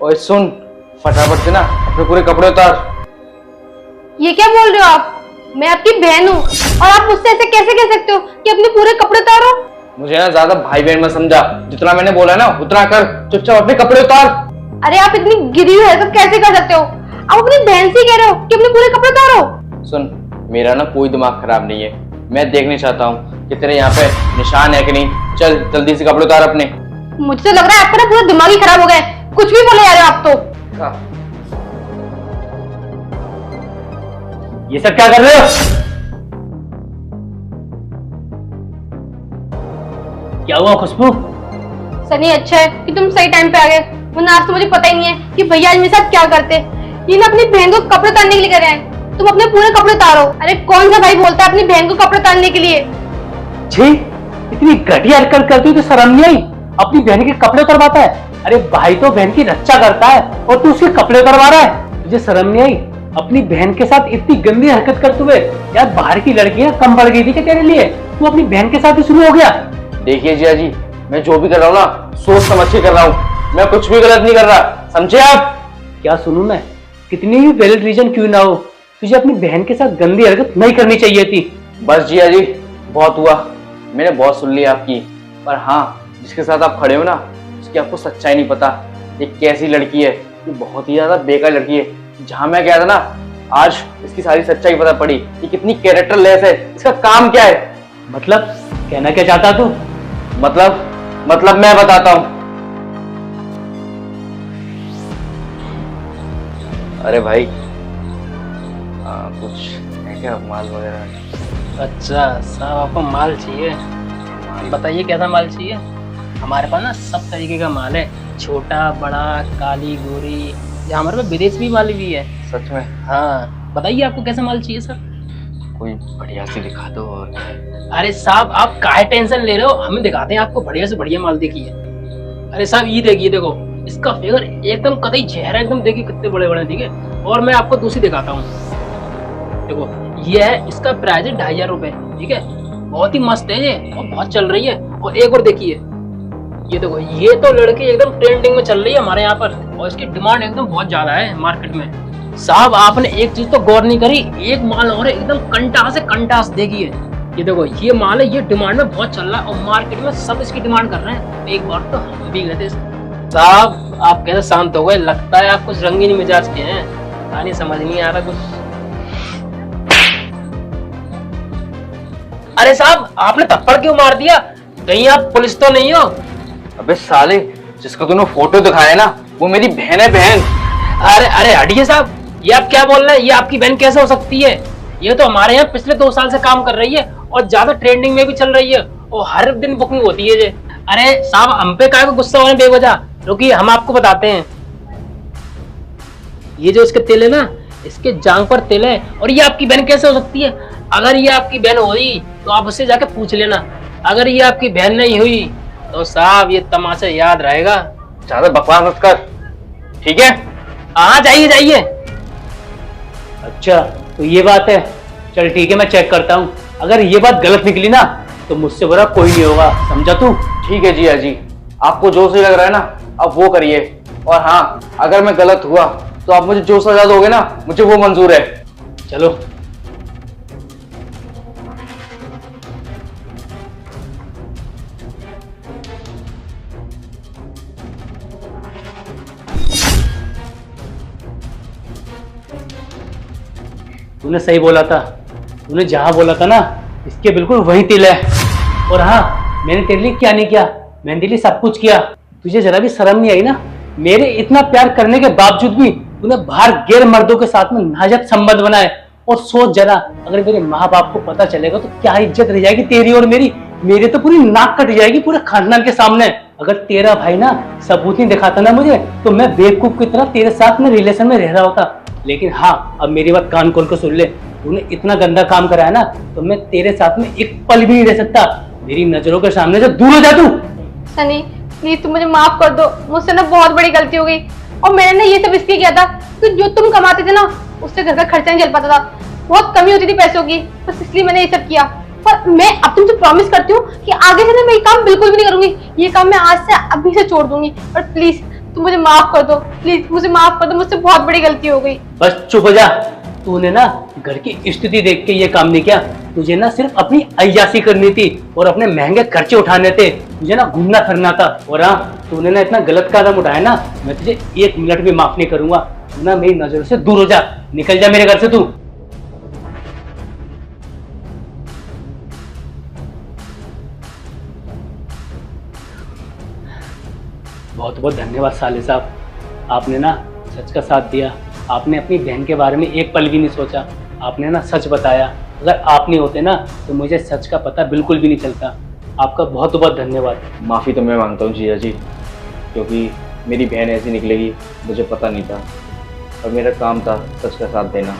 ओए सुन, फटाफट से ना अपने पूरे कपड़े उतार। ये क्या बोल रहे हो आप? मैं आपकी बहन हूँ और आप मुझसे ऐसे कैसे कह सकते हो कि अपने पूरे कपड़े उतारो? मुझे ना ज्यादा भाई बहन मत समझा, जितना मैंने बोला ना उतना कर, चुपचाप अपने कपड़े उतार। अरे आप इतनी गिरी हुई हरकत कैसे कर सकते हो? आप अपनी बहन से कह रहे हो कि अपने पूरे कपड़े उतारो? सुन, मेरा ना कोई दिमाग खराब नहीं है, मैं देखने चाहता हूँ कि तेरे यहाँ पे निशान है कि नहीं। चल जल्दी से कपड़े उतार अपने। मुझे तो लग रहा है आपका ना पूरा दिमाग ही खराब हो गया है, कुछ भी बोले जा रहे हो आप तो। ये सब क्या कर रहे हो? क्या हुआ खुशबू? सनी अच्छा है कि तुम सही टाइम पे आ गए, वरना आज तो मुझे पता ही नहीं है कि भैया आज मेरे साथ क्या करते। ये ना अपनी बहन को कपड़े उतारने के लिए कर रहे हैं, तुम अपने पूरे कपड़े उतारो। अरे कौन सा भाई बोलता है अपनी बहन को कपड़े उतारने के लिए? छी, इतनी घटिया हरकत करती हो तो शर्म नहीं आई? अपनी बहन के कपड़े उतरवाता है। अरे भाई तो बहन की रक्षा करता है और तू उसके कपड़े उतरवा रहा है। तुझे शर्म नहीं आई अपनी बहन के साथ इतनी गंदी हरकत करते हुए? यार बाहर की लड़कियां कम पड़ गई थी क्या तेरे लिए? तू अपनी बहन के साथ ही शुरू हो गया। देखिए जिया जी, मैं जो भी कर रहा हूँ ना सोच समझ के कर रहा हूँ, मैं कुछ भी गलत नहीं कर रहा, समझे आप? क्या सुनूं मैं? कितनी भी वैलिड रीजन क्यों ना हो, तुझे अपनी बहन के साथ गंदी हरकत नहीं करनी चाहिए थी। बस जिया जी, बहुत हुआ, मैंने बहुत सुन लिया आपकी। पर हाँ, जिसके साथ आप खड़े हो ना उसकी आपको सच्चाई नहीं पता। ये कैसी लड़की है, ये बहुत ही ज्यादा बेकार लड़की है। जहां मैं गया था ना आज इसकी सारी सच्चाई पता पड़ी। ये कितनी कैरेक्टर लेस है, इसका काम क्या है। मतलब कहना क्या चाहता तू? मतलब मैं बताता हूँ। अरे भाई कुछ है क्या माल वगैरह? अच्छा साहब, आपको माल चाहिए? बताइए कैसा माल चाहिए। हमारे पास ना सब तरीके का माल है, छोटा बड़ा काली गोरी, या हमारे पास विदेश भी माल भी है। सच में? हाँ बताइए आपको कैसा माल चाहिए सर। कोई बढ़िया सी दिखा दो। और अरे साहब आप काहे टेंशन ले रहे हो, हमें दिखाते हैं आपको बढ़िया से बढ़िया माल। देखिए अरे साहब ये देखिए, देखो इसका फिगर एकदम कतई चेहरा एकदम देखिए कितने बड़े बड़े, ठीक है। और मैं आपको दूसरी दिखाता हूँ, देखो ये है, इसका प्राइस है 2500 रुपए, ठीक है। बहुत ही मस्त है ये और बहुत चल रही है। और एक और देखिए, ये देखो ये तो लड़की एकदम ट्रेंडिंग में चल रही है हमारे यहाँ पर, और इसकी डिमांड एकदम बहुत ज्यादा है मार्केट में। साहब आपने एक चीज तो गौर नहीं करी, एक माल और है एकदम कंटास से कंटास, देखिए ये देखो ये माल है, ये डिमांड में बहुत चल रहा है और मार्केट में सब इसकी डिमांड कर रहे हैं। एक बार तो हम भी गए थे। साहब आप कैसे शांत हो गए, लगता है आप कुछ रंगीन मिजाज के हैं, कहानी समझ नहीं आ रहा कुछ। अरे साहब आपने थप्पड़ क्यों मार दिया, कहीं आप पुलिस तो नहीं हो? अबे साले, जिसको तूने फोटो दिखाया ना वो मेरी बहन है, बहन। अरे हटिए साहब, ये आप क्या बोल रहे हैं? ये आपकी बहन कैसे हो सकती है? ये तो हमारे यहाँ पिछले 2 साल से काम कर रही है और ज्यादा ट्रेंडिंग में भी चल रही है और हर दिन बुकिंग होती है ये। अरे साहब हम पे काहे को गुस्सा हो रहे हैं बेवजह, रुकिए हम आपको बताते हैं। ये जो इसके तिल है ना, इसके जांग पर तिल है, और ये आपकी बहन कैसे हो सकती है? अगर ये आपकी बहन हुई तो आप उससे जाके पूछ लेना, अगर ये आपकी बहन नहीं हुई तो साहब ये तमाशा याद रहेगा। ज्यादा बकवास मत कर, ठीक है? हाँ जाइए जाइए। अच्छा तो ये बात है, चल ठीक है मैं चेक करता हूँ। अगर ये बात गलत निकली ना तो मुझसे बुरा कोई नहीं होगा, समझा तू? ठीक है जिया जी, आपको जो सही लग रहा है ना आप वो करिए। और हाँ, अगर मैं गलत हुआ तो आप मुझे जो सजा दोगे ना मुझे वो मंजूर है। चलो। तूने सही बोला था, तूने जहां बोला था ना इसके बिल्कुल वही तिल है। और हाँ मैंने तेरे लिए क्या नहीं किया, मैंने तेरे लिए सब कुछ किया। तुझे जरा भी शर्म नहीं आई ना? मेरे इतना प्यार करने के बावजूद भी तूने बाहर गैर मर्दों के साथ में नाजायज संबंध बनाए। और सोच जरा, अगर मेरे माँ बाप को पता चलेगा तो क्या इज्जत रह जाएगी तेरी और मेरी। मेरी तो पूरी नाक कट जाएगी पूरे खानदान के सामने। अगर तेरा भाई ना सबूत नहीं दिखाता ना मुझे तो मैं बेवकूफ की तरह तेरे साथ में रिलेशन में रह रहा होता। लेकिन हाँ अब मेरी बात कान खोल कर सुन ले, तूने इतना गंदा काम करा है ना तो मैं तेरे साथ में एक पल भी नहीं रह सकता। मेरी नजरों के सामने से दूर हो जा तू। सनी प्लीज तुम मुझे माफ कर दो, मुझसे ना बहुत बड़ी गलती हो गई। और मैंने ना ये सब इसलिए किया था कि जो तुम कमाते थे ना उससे घर का खर्चा नहीं चल पाता था, बहुत कमी होती थी पैसों की, बस इसलिए मैंने ये सब किया। पर मैं अब तुमसे प्रॉमिस करती हूँ कि आगे से ना मैं ये काम बिल्कुल भी नहीं करूंगी। ये काम मैं आज से अभी से छोड़ दूंगी। और प्लीज तुम मुझे माफ कर दो प्लीज, मुझे माफ कर दो, मुझसे बहुत बड़ी गलती हो गई। बस चुप हो जा। तूने ना घर की स्थिति देख के ये काम नहीं किया। तुझे ना सिर्फ अपनी अय्यासी करनी थी और अपने महंगे खर्चे उठाने थे। तुझे ना घूमना फिरना था। और हाँ, तूने ना इतना गलत कदम उठाया ना, मैं तुझे 1 मिनट भी माफ नहीं करूंगा। तू ना मेरी नजरों से दूर हो जा, निकल जा मेरे घर से तू। बहुत बहुत धन्यवाद साले साहब, आपने ना सच का साथ दिया। आपने अपनी बहन के बारे में एक पल भी नहीं सोचा। आपने ना सच बताया। अगर आप नहीं होते ना तो मुझे सच का पता बिल्कुल भी नहीं चलता। आपका बहुत बहुत धन्यवाद। माफ़ी तो मैं मांगता हूँ जीजा जी, क्योंकि मेरी बहन ऐसी निकलेगी मुझे पता नहीं था, और मेरा काम था सच का साथ देना।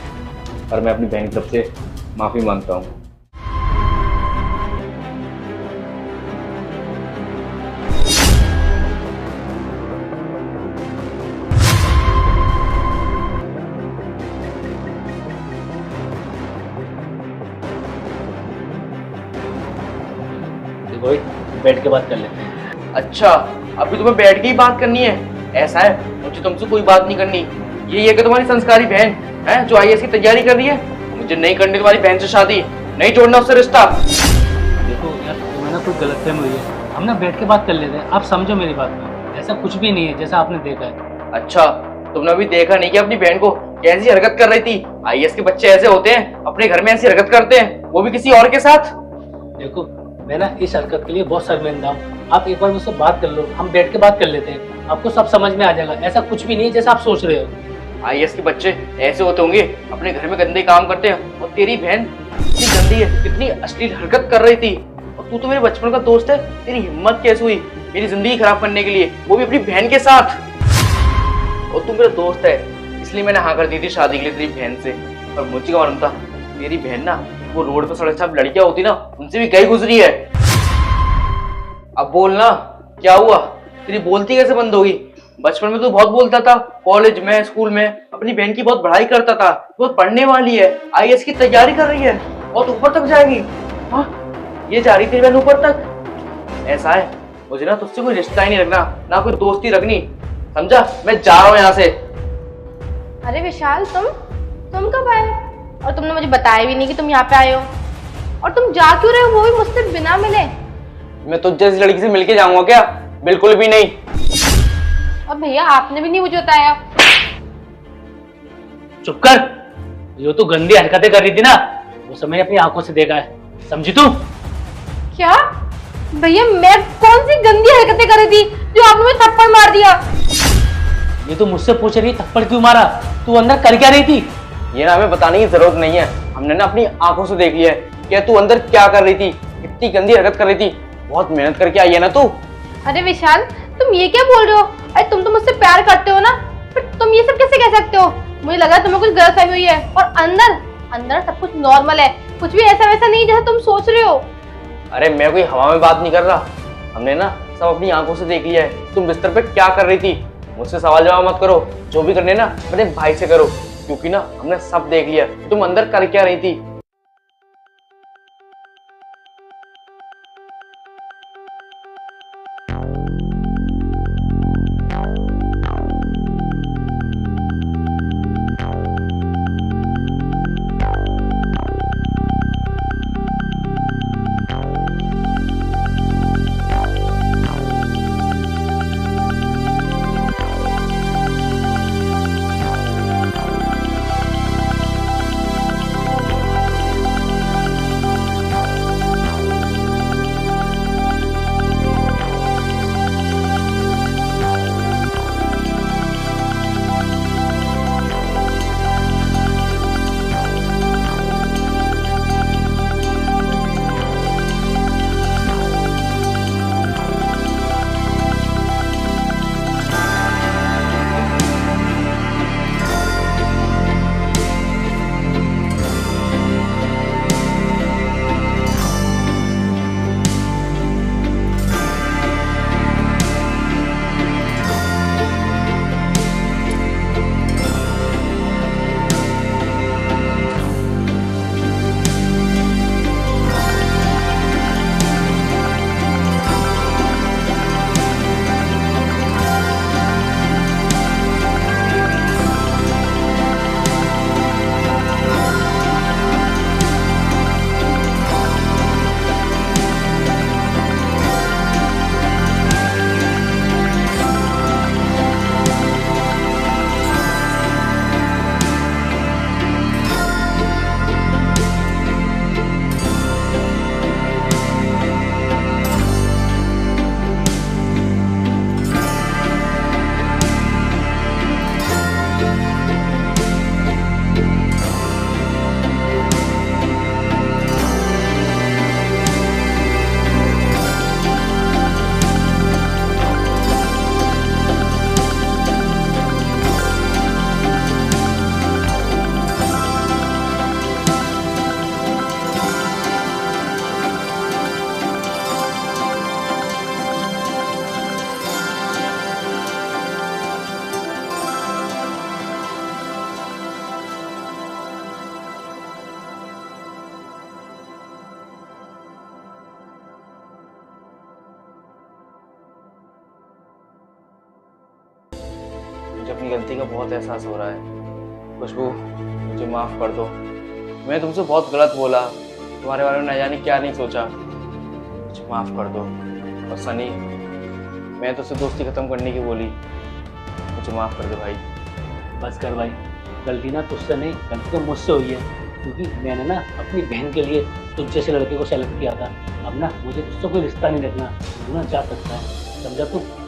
और मैं अपनी बहन की तरफ से माफ़ी मांगता हूँ। देखो बैठ के बात कर लेते हैं। अच्छा, अभी तुम्हें बैठ के ही बात करनी है? ऐसा है, मुझे तुमसे कोई बात नहीं करनी। ये है कि तुम्हारी संस्कारी बहन है जो आईएएस की तैयारी कर रही है। मुझे नहीं करनी तुम्हारी बहन से शादी, नहीं जोड़ना उससे रिश्ता। देखो यार, तुम्हें ना कोई गलतफहमी हुई है। हम ना बैठ के बात कर लेते हैं, आप समझो मेरी बात को। ऐसा कुछ भी नहीं है जैसा आपने देखा है। अच्छा, तुमने अभी देखा नहीं कि अपनी बहन को कैसी हरकत कर रही थी? आईएएस के बच्चे ऐसे होते हैं, अपने घर में ऐसी हरकत करते हैं, वो भी किसी और के साथ। देखो मैं ना इस हरकत के लिए बहुत शर्मिंदा हूँ। आप एक बार मुझसे बात कर लो, हम बैठ के बात कर लेते हैं, आपको सब समझ में आ जाएगा। ऐसा कुछ भी नहीं है जैसा आप सोच रहे हो। आईएएस के बच्चे ऐसे होते होंगे, अपने घर में गंदे काम करते हैं। और तेरी बहन कितनी गंदी है, कितनी अश्लील हरकत कर रही थी। और तू तो मेरे बचपन का दोस्त है, तेरी हिम्मत कैसे हुई मेरी जिंदगी खराब करने के लिए, वो भी अपनी बहन के साथ? और तू मेरा दोस्त है, इसलिए मैंने हाँ कर दी थी शादी के लिए तेरी बहन से। पर मुझे क्या मालूम था मेरी बहन ना वो रोड पर सड़क छाप लड़कियां होती ना, उनसे भी गई गुजरी है। अब बोलना क्या हुआ? तेरी बोलती कैसे बंद होगी? बचपन में तो बहुत बोलता था, कॉलेज में स्कूल में अपनी बहन की बहुत बढ़ाई करता था। वो पढ़ने वाली है, आईएएस की तैयारी कर रही है, बहुत ऊपर तक जाएगी। हाँ, ये जा रही थी बहन ऊपर तक। ऐसा है, मुझे ना तुझसे कोई रिश्ता ही नहीं रखना, ना कोई दोस्ती रखनी, समझा? मैं जा रहा हूँ यहाँ से। अरे विशाल, तुम कब आए? और तुमने मुझे बताया भी नहीं कि तुम यहाँ पे आए हो। और तुम जा क्यों रहे हो, वो भी मुझसे बिना मिले? मैं तुझ जैसी लड़की से मिलके जाऊंगा क्या? बिल्कुल भी नहीं। और भैया आपने भी नहीं मुझे बताया। चुप कर। जो तू गंदी हरकतें कर रही थी ना, वो सब मैंने अपनी आंखों से देखा है, समझी तू? क्या भैया, मैं कौन सी गंदी हरकतें कर रही थी जो आपने मुझे थप्पड़ मार दिया? ये तो मुझसे पूछ रही थप्पड़ क्यों मारा, तू अंदर कर क्या रही थी? ये ना हमें बताने की जरूरत नहीं है, हमने ना अपनी आंखों से देख लिया है कि तू अंदर क्या कर रही थी, कितनी गंदी हरकत कर रही थी। बहुत मेहनत करके आई है ना तू। अरे विशाल, तुम ये क्या बोल रहे हो? अरे तुम तो मुझसे प्यार करते हो ना, फिर तुम ये सब कैसे कह सकते हो? मुझे लगा तुम्हें कुछ गलतफहमी हुई है। और अंदर सब कुछ नॉर्मल है, कुछ भी ऐसा वैसा नहीं जैसा तुम सोच रहे हो। अरे मैं कोई हवा में बात नहीं कर रहा, हमने ना सब अपनी आंखों से देख लिया है। तुम बिस्तर पे क्या कर रही थी? मुझसे सवाल जवाब मत करो, जो भी करने ना अपने भाई से करो, क्योंकि ना हमने सब देख लिया तुम अंदर कर क्या रही थी। अपनी गलती का बहुत एहसास हो रहा है। खुशबू, मुझे माफ़ कर दो। मैं तुमसे बहुत गलत बोला, तुम्हारे बारे में न जाने क्या नहीं सोचा। मुझे माफ़ कर दो। और सनी, मैं तुझसे दोस्ती ख़त्म करने की बोली, मुझे माफ़ कर दे भाई। बस कर भाई, गलती ना तुझसे नहीं, गलती तो मुझसे हुई है, क्योंकि मैंने ना अपनी बहन के लिए तुझ जैसे लड़के को सेलेक्ट किया था। अब ना मुझे तुझसे कोई रिश्ता नहीं रखना, तू ना जा सकता है, समझा तू?